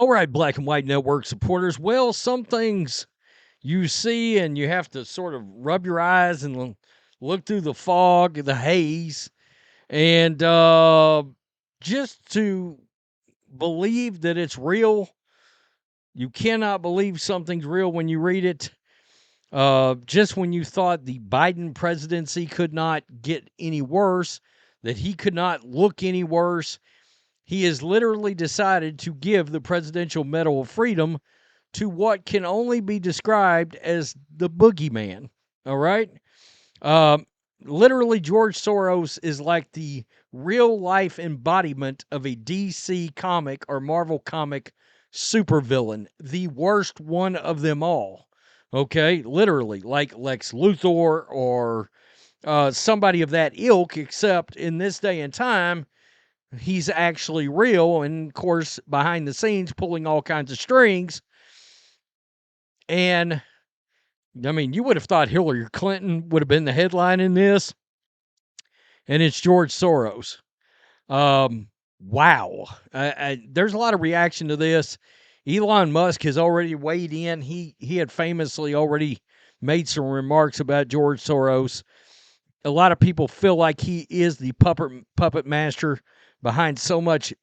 All right, Black and White Network supporters. Well, some things you see and you have to sort of rub your eyes and look through the fog, the haze, and just to believe that it's real. You cannot believe something's real when you read it. Just when you thought the Biden presidency could not get any worse, that he could not look any worse, he has literally decided to give the Presidential Medal of Freedom to what can only be described as the boogeyman. All right? Um, Literally, George Soros is like the real life embodiment of a DC comic or Marvel comic supervillain, the worst one of them all. Okay? Literally, like Lex Luthor or somebody of that ilk, except in this day and time, he's actually real and, of course, behind the scenes pulling all kinds of strings. And I mean, you would have thought Hillary Clinton would have been the headline in this, and it's George Soros. Wow. There's a lot of reaction to this. Elon Musk has already weighed in. He had famously already made some remarks about George Soros. A lot of people feel like he is the puppet master behind so much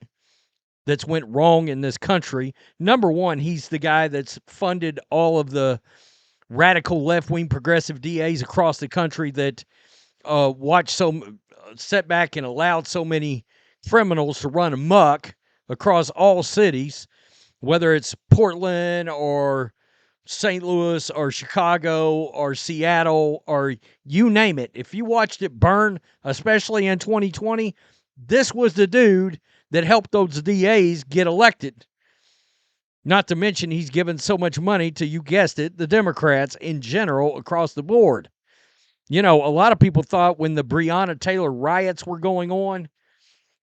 that's went wrong in this country. Number one, he's the guy that's funded all of the radical left-wing progressive DAs across the country that set back and allowed so many criminals to run amok across all cities, whether it's Portland or St. Louis or Chicago or Seattle or you name it. If you watched it burn, especially in 2020, this was the dude that helped those DAs get elected. Not to mention he's given so much money to, you guessed it, the Democrats in general across the board. You know, a lot of people thought when the Breonna Taylor riots were going on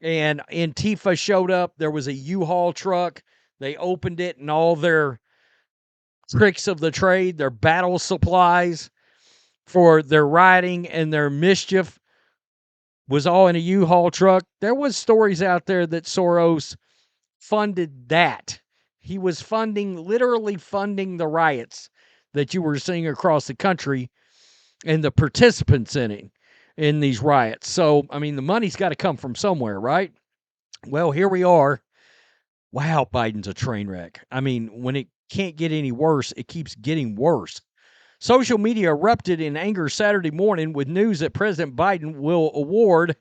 and Antifa showed up, there was a U-Haul truck. They opened it and all their tricks of the trade, their battle supplies for their rioting and their mischief was all in a U-Haul truck. There was stories out there that Soros funded that. He was literally funding the riots that you were seeing across the country and the participants in these riots. So, I mean, the money's got to come from somewhere, right? Well, here we are. Wow, Biden's a train wreck. I mean, when it can't get any worse, it keeps getting worse. Social media erupted in anger Saturday morning with news that President Biden will award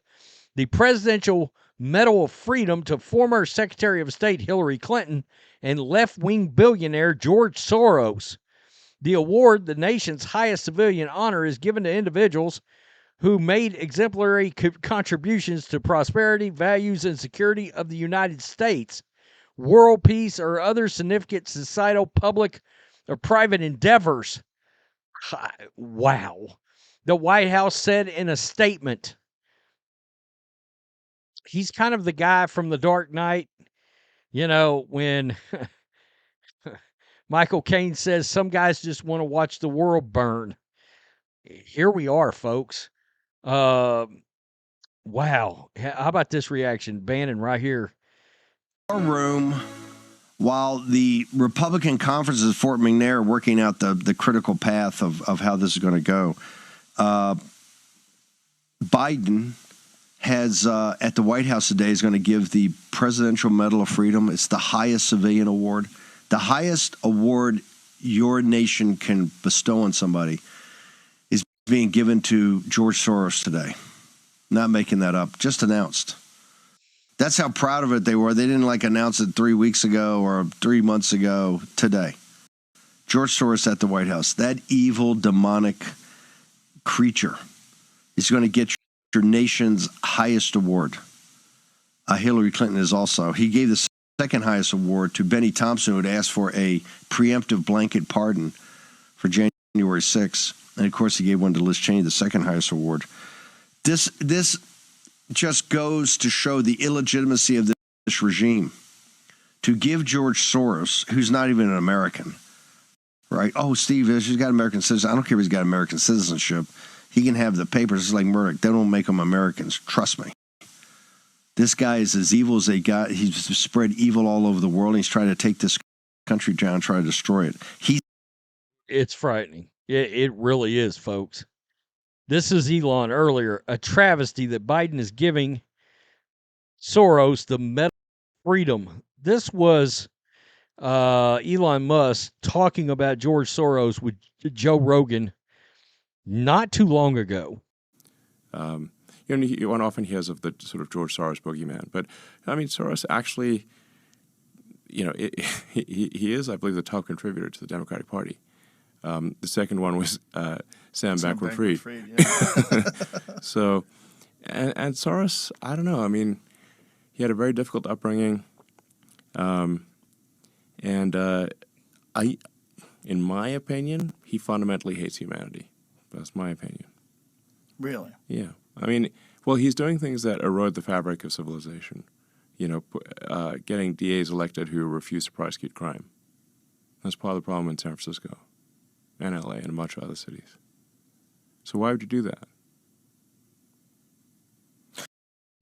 the Presidential Medal of Freedom to former Secretary of State Hillary Clinton and left-wing billionaire George Soros. The award, the nation's highest civilian honor, is given to individuals who made exemplary contributions to prosperity, values, and security of the United States, world peace, or other significant societal, public, or private endeavors. Wow. The White House said in a statement, he's kind of the guy from The Dark Knight, you know, when Michael Caine says some guys just want to watch the world burn. Here we are, folks. Wow. How about this reaction? Bannon right here. Room while the Republican conference at Fort McNair are working out the critical path of how this is going to go. Biden has at the White House today is going to give the Presidential Medal of Freedom. It's the highest civilian award, the highest award your nation can bestow on somebody is being given to George Soros today. Not making that up, just announced. That's how proud of it they were. They didn't announce it 3 weeks ago or 3 months ago. Today, George Soros at the White House, that evil, demonic creature is going to get your nation's highest award. Hillary Clinton is also. He gave the second highest award to Benny Thompson, who had asked for a preemptive blanket pardon for January 6th. And, of course, he gave one to Liz Cheney, the second highest award. This just goes to show the illegitimacy of this regime. To give George Soros, who's not even an American, right? Oh, Steve, he's got American citizenship. I don't care if he's got American citizenship. He can have the papers. It's like Murdoch. They don't make them Americans. Trust me. This guy is as evil as they got. He's spread evil all over the world, and he's trying to take this country down, try to destroy it. It's frightening. It really is, folks. This is Elon earlier. A travesty that Biden is giving Soros the medal of freedom. This was Elon Musk talking about George Soros with Joe Rogan not too long ago. One often hears of the sort of George Soros boogeyman, but I mean, Soros actually, he is, I believe, the top contributor to the Democratic Party. The second one was Sam Bankman-Fried. Yeah. So, and Soros, I don't know. I mean, he had a very difficult upbringing, and in my opinion, he fundamentally hates humanity. That's my opinion. Really? Yeah. I mean, well, he's doing things that erode the fabric of civilization. Getting DAs elected who refuse to prosecute crime. That's part of the problem in San Francisco and LA and a bunch of other cities. So why would you do that?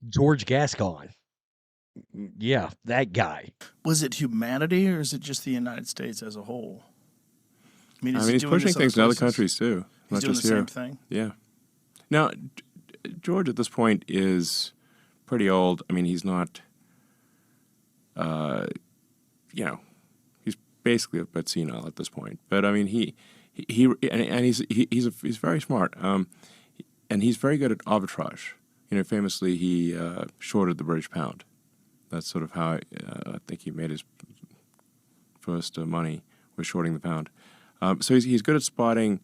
George Gascon. Yeah, that guy. Was it humanity, or is it just the United States as a whole? I mean, he's pushing things in other countries too, He's not doing just the here. same thing. Yeah. Now, George at this point is pretty old. I mean, he's not. He's basically a bit senile at this point. But I mean, he's very smart. And he's very good at arbitrage. Famously, he shorted the British pound. That's sort of how I think he made his first money, was shorting the pound. So he's good at spotting,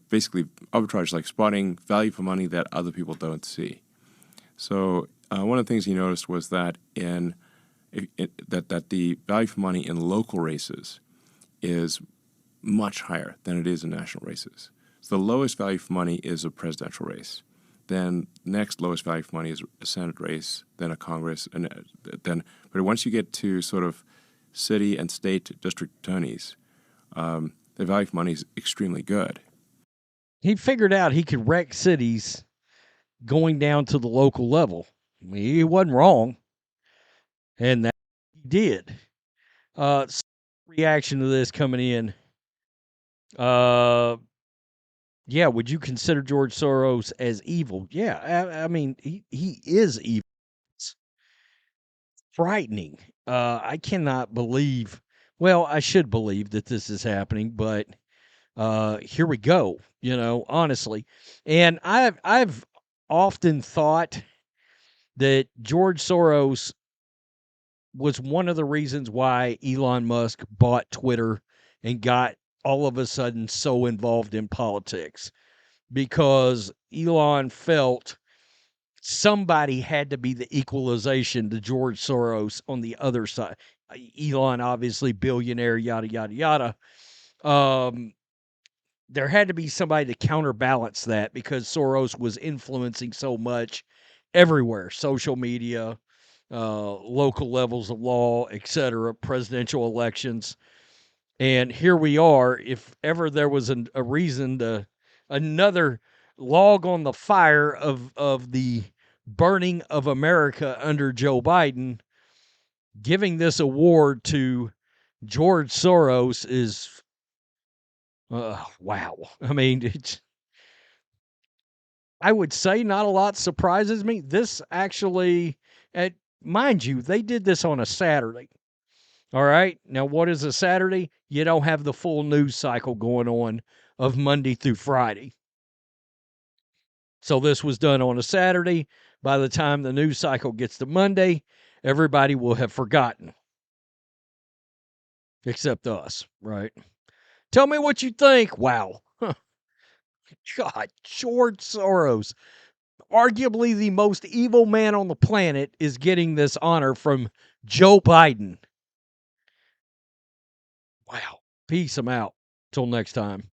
basically arbitrage, like spotting value for money that other people don't see. So one of the things he noticed was that that the value for money in local races is much higher than it is in national races. So the lowest value for money is a presidential race. Then next lowest value for money is a Senate race, then a Congress, and but once you get to sort of city and state district attorneys, the value for money is extremely good. He figured out he could wreck cities going down to the local level. I mean, he wasn't wrong, and that he did. Reaction to this coming in. Yeah, would you consider George Soros as evil? Yeah, I mean, he is evil. It's frightening. I cannot believe. Well, I should believe that this is happening, but here we go. Honestly, and I've often thought that George Soros was one of the reasons why Elon Musk bought Twitter and got all of a sudden so involved in politics, because Elon felt somebody had to be the equalization to George Soros on the other side. Elon, obviously, billionaire, yada, yada, yada. There had to be somebody to counterbalance that, because Soros was influencing so much everywhere: social media, local levels of law, etc., presidential elections. And here we are. If ever there was a reason to another log on the fire of the burning of America under Joe Biden, giving this award to George Soros is wow. I mean, I would say not a lot surprises me. This actually, mind you, they did this on a Saturday. All right. Now, what is a Saturday? You don't have the full news cycle going on of Monday through Friday. So this was done on a Saturday. By the time the news cycle gets to Monday, everybody will have forgotten. Except us, right? Tell me what you think. Wow. God, George Soros, arguably the most evil man on the planet, is getting this honor from Joe Biden. Wow. Peace. I'm out. Till next time.